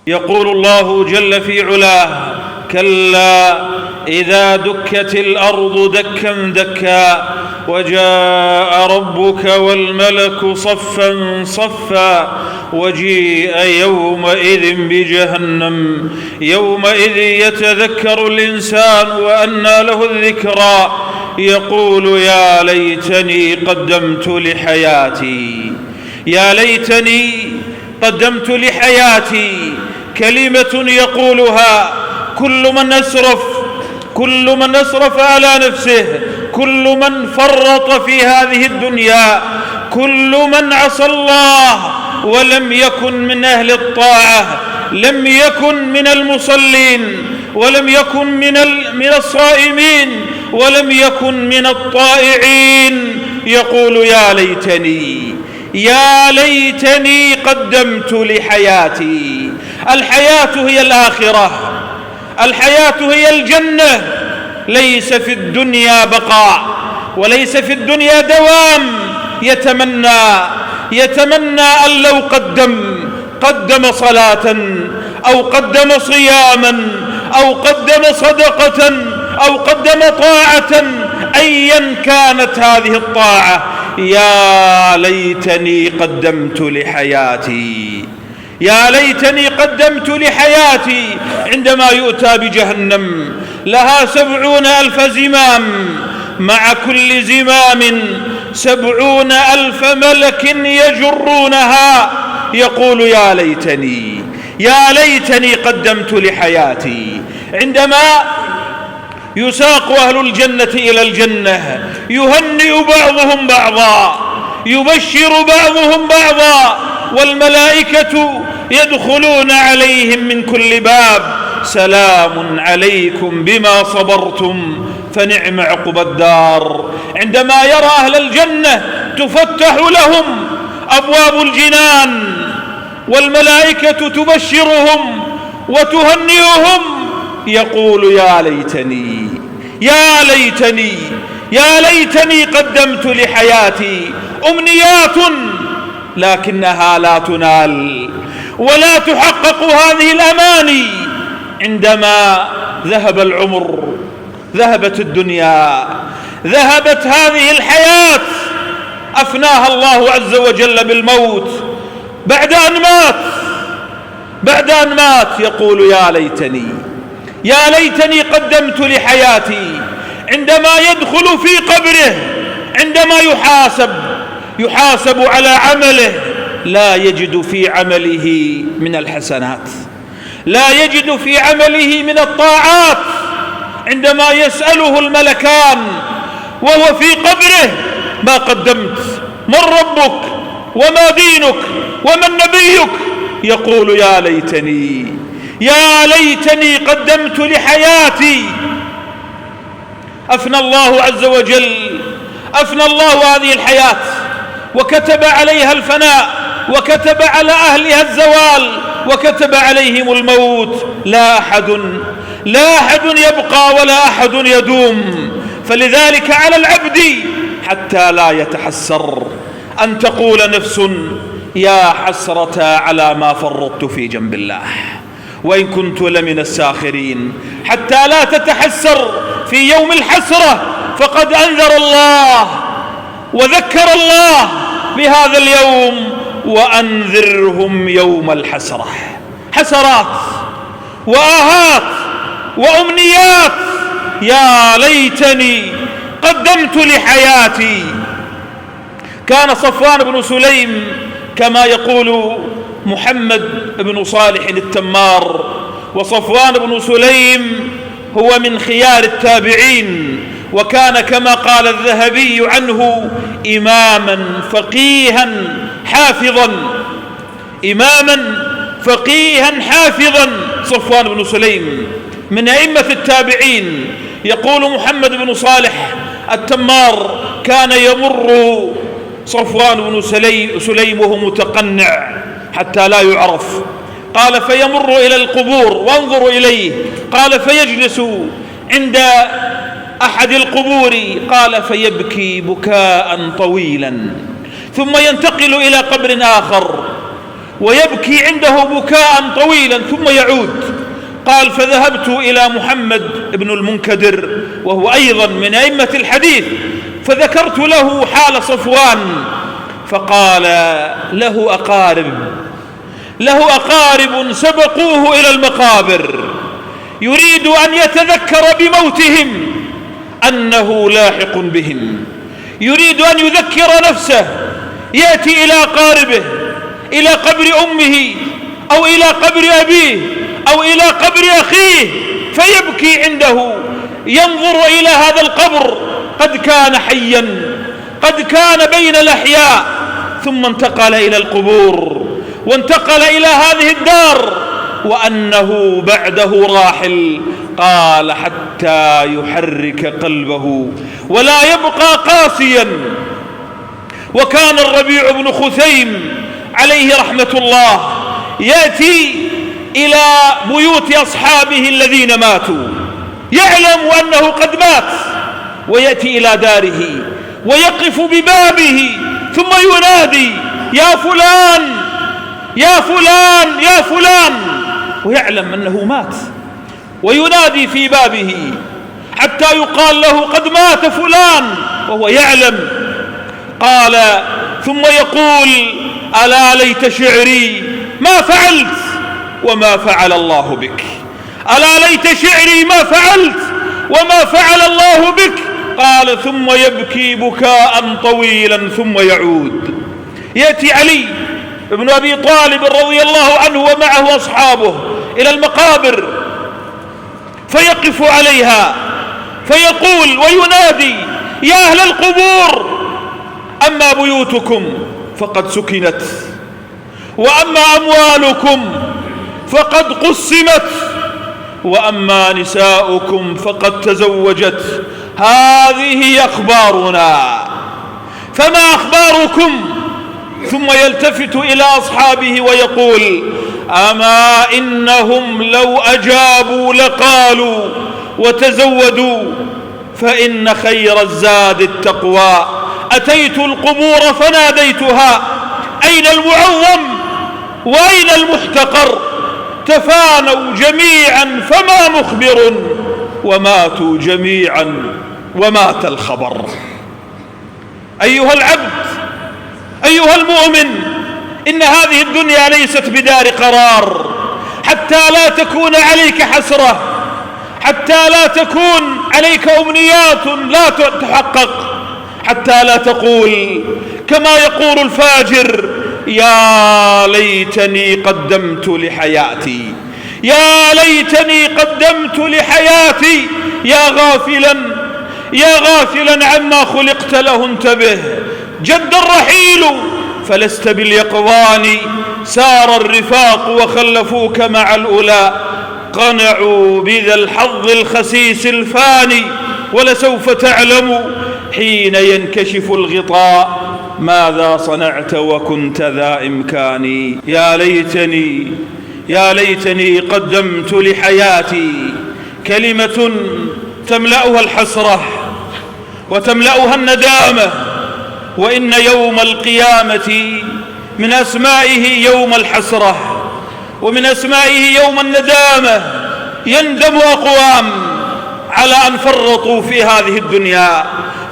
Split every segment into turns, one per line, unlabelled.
يقول الله جل في علاه: كلا إذا دكت الأرض دكا دكا وجاء ربك والملك صفا صفا وجيء يومئذ بجهنم يومئذ يتذكر الإنسان وأنى له الذكرى يقول يا ليتني قدمت لحياتي، يا ليتني قدمت لحياتي. كلمة يقولها كل من أسرف على نفسه، كل من فرط في هذه الدنيا، كل من عصى الله ولم يكن من أهل الطاعة، لم يكن من المصلين، ولم يكن من الصائمين، ولم يكن من الطائعين، يقول يا ليتني، يا ليتني قدمت لحياتي. الحياة هي الآخرة، الحياة هي الجنة. ليس في الدنيا بقاء، وليس في الدنيا دوام. يتمنى أن لو قدم صلاة أو قدم صياما أو قدم صدقة أو قدم طاعة، أيا كانت هذه الطاعة، يا ليتني قدمت لحياتي، يا ليتني قدمت لحياتي. عندما يؤتى بجهنم لها 70,000 زمام، مع كل زمام 70,000 ملك يجرونها، يقول يا ليتني، يا ليتني قدمت لحياتي. عندما يساق أهل الجنة إلى الجنة يهنئ بعضهم بعضا، يبشر بعضهم بعضا، والملائكة يدخلون عليهم من كل باب: سلام عليكم بما صبرتم فنعم عقبى الدار. عندما يرى أهل الجنة تفتح لهم أبواب الجنان، والملائكة تبشرهم وتهنئهم، يقول يا ليتني، يا ليتني، يا ليتني قدمت لحياتي. أمنيات لكنها لا تنال ولا تحقق هذه الأماني. عندما ذهب العمر، ذهبت الدنيا، ذهبت هذه الحياة، أفناها الله عز وجل بالموت بعد أن مات، يقول يا ليتني، يا ليتني قدمت لحياتي. عندما يدخل في قبره، عندما يحاسب على عمله، لا يجد في عمله من الحسنات، لا يجد في عمله من الطاعات. عندما يسأله الملكان وهو في قبره: ما قدمت؟ من ربك؟ وما دينك؟ ومن نبيك؟ يقول يا ليتني، يا ليتني قدمت لحياتي. أفنى الله عز وجل، أفنى الله هذه الحياة وكتب عليها الفناء، وكتب على أهلها الزوال، وكتب عليهم الموت. لا أحد يبقى ولا أحد يدوم. فلذلك على العبد حتى لا يتحسر أن تقول نفس: يا حسرة على ما فرطت في جنب الله وإن كنت لمن الساخرين. حتى لا تتحسر في يوم الحسرة، فقد أنذر الله وذكر الله بهذا اليوم: وأنذرهم يوم الحسرة. حسرات وآهات وأمنيات، يا ليتني قدمت لحياتي. كان صفوان بن سليم كما يقول محمد بن صالح التمار، وصفوان بن سليم هو من خيار التابعين، وكان كما قال الذهبي عنه إماما فقيها حافظا، إماما فقيها حافظا. صفوان بن سليم من أئمة التابعين. يقول محمد بن صالح التمار: كان يمر صفوان بن سليم وهو متقنع حتى لا يعرف، قال: فيمر إلى القبور وانظر إليه، قال: فيجلس عند أحد القبور، قال: فيبكي بكاء طويلا، ثم ينتقل إلى قبر آخر ويبكي عنده بكاء طويلا ثم يعود. قال: فذهبت إلى محمد بن المنكدر وهو أيضا من أئمة الحديث، فذكرت له حال صفوان، فقال: له أقارب سبقوه إلى المقابر، يريد أن يتذكر بموتهم أنه لاحق بهم، يريد أن يذكر نفسه، يأتي إلى أقاربه، إلى قبر أمه أو إلى قبر أبيه أو إلى قبر أخيه، فيبكي عنده، ينظر إلى هذا القبر، قد كان حيا، قد كان بين الأحياء، ثم انتقل إلى القبور وانتقل إلى هذه الدار، وأنه بعده راحل. قال: حتى يحرك قلبه ولا يبقى قاسيا. وكان الربيع بن خثيم عليه رحمة الله يأتي إلى بيوت أصحابه الذين ماتوا، يعلم أنه قد مات، ويأتي إلى داره ويقف ببابه ثم ينادي: يا فلان يا فلان يا فلان، ويعلم أنه مات، وينادي في بابه حتى يقال له: قد مات فلان، وهو يعلم. قال: ثم يقول: ألا ليت شعري ما فعلت وما فعل الله بك، ألا ليت شعري ما فعلت وما فعل الله بك. قال: ثم يبكي بكاء طويلا ثم يعود. يأتي علي ابن أبي طالب رضي الله عنه ومعه أصحابه إلى المقابر، فيقف عليها فيقول وينادي: يا أهل القبور، أما بيوتكم فقد سكنت، وأما أموالكم فقد قسمت، وأما نساؤكم فقد تزوجت، هذه أخبارنا، فما أخباركم؟ ثم يلتفت إلى أصحابه ويقول: أما إنهم لو أجابوا لقالوا وتزودوا، فإن خير الزاد التقوى. أتيت القبور فناديتها: أين المعظم وأين المحتقر؟ تفانوا جميعا فما مخبر، وماتوا جميعا ومات الخبر. أيها العبد، أيها المؤمن، إن هذه الدنيا ليست بدار قرار، حتى لا تكون عليك حسرة، حتى لا تكون عليك أمنيات لا تحقق، حتى لا تقول كما يقول الفاجر: يا ليتني قدمت لحياتي، يا ليتني قدمت لحياتي، يا غافلا عما خلقت له انتبه، جد الرحيل فلست باليقظان، سار الرفاق وخلفوك مع الأولى، قنعوا بذا الحظ الخسيس الفاني، ولسوف تعلم حين ينكشف الغطاء ماذا صنعت وكنت ذا إمكاني. يا ليتني قدمت لحياتي، كلمة تملأها الحسرة وتملأها الندامة. وإن يوم القيامة من أسمائه يوم الحسرة، ومن أسمائه يوم الندامة. يندم أقوام على أن فرطوا في هذه الدنيا،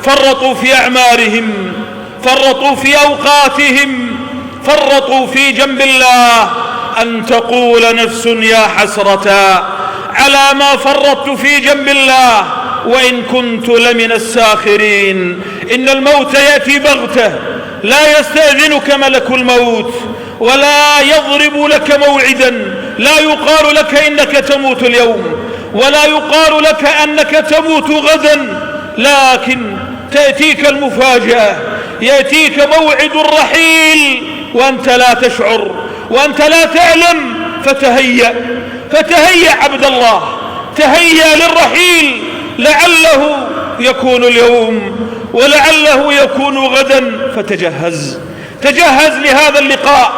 فرطوا في أعمارهم، فرطوا في أوقاتهم، فرطوا في جنب الله. أن تقول نفس: يا حسرة على ما فرطت في جنب الله وإن كنت لمن الساخرين. إن الموت يأتي بغتة، لا يستأذنك ملك الموت ولا يضرب لك موعدا، لا يقال لك إنك تموت اليوم، ولا يقال لك أنك تموت غدا، لكن تأتيك المفاجأة، يأتيك موعد الرحيل وأنت لا تشعر وأنت لا تعلم. فتهيأ عبد الله، تهيأ للرحيل، لعله يكون اليوم ولعله يكون غدا. تجهز لهذا اللقاء،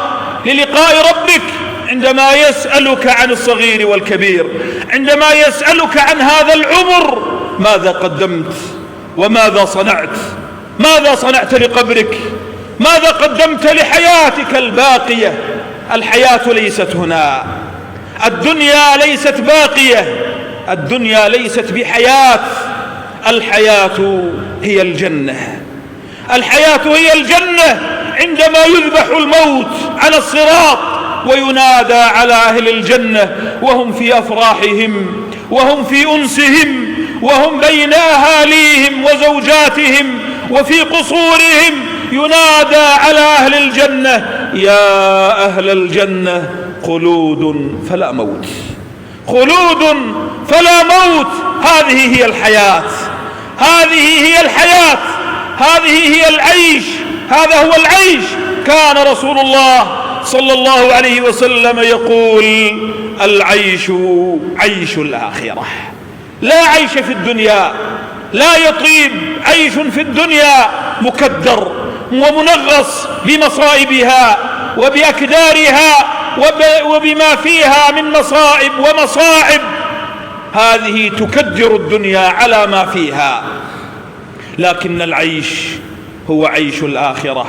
للقاء ربك، عندما يسألك عن الصغير والكبير، عندما يسألك عن هذا العمر: ماذا قدمت وماذا صنعت؟ ماذا صنعت لقبرك؟ ماذا قدمت لحياتك الباقية؟ الحياة ليست هنا، الدنيا ليست باقية، الدنيا ليست بحياة، الحياة هي الجنة، الحياة هي الجنة. عندما يذبح الموت على الصراط وينادى على أهل الجنة وهم في أفراحهم وهم في أنسهم وهم بين أهاليهم وزوجاتهم وفي قصورهم، ينادى على أهل الجنة: يا أهل الجنة خلود فلا موت، خلود فلا موت. هذه هي الحياة، هذه هي الحياة، هذه هي العيش، هذا هو العيش. كان رسول الله صلى الله عليه وسلم يقول: العيش عيش الآخرة. لا عيش في الدنيا، لا يطيب عيش في الدنيا مكدر ومنغص بمصائبها وبأكدارها وبما فيها من مصائب ومصاعب، هذه تكدر الدنيا على ما فيها، لكن العيش هو عيش الآخرة.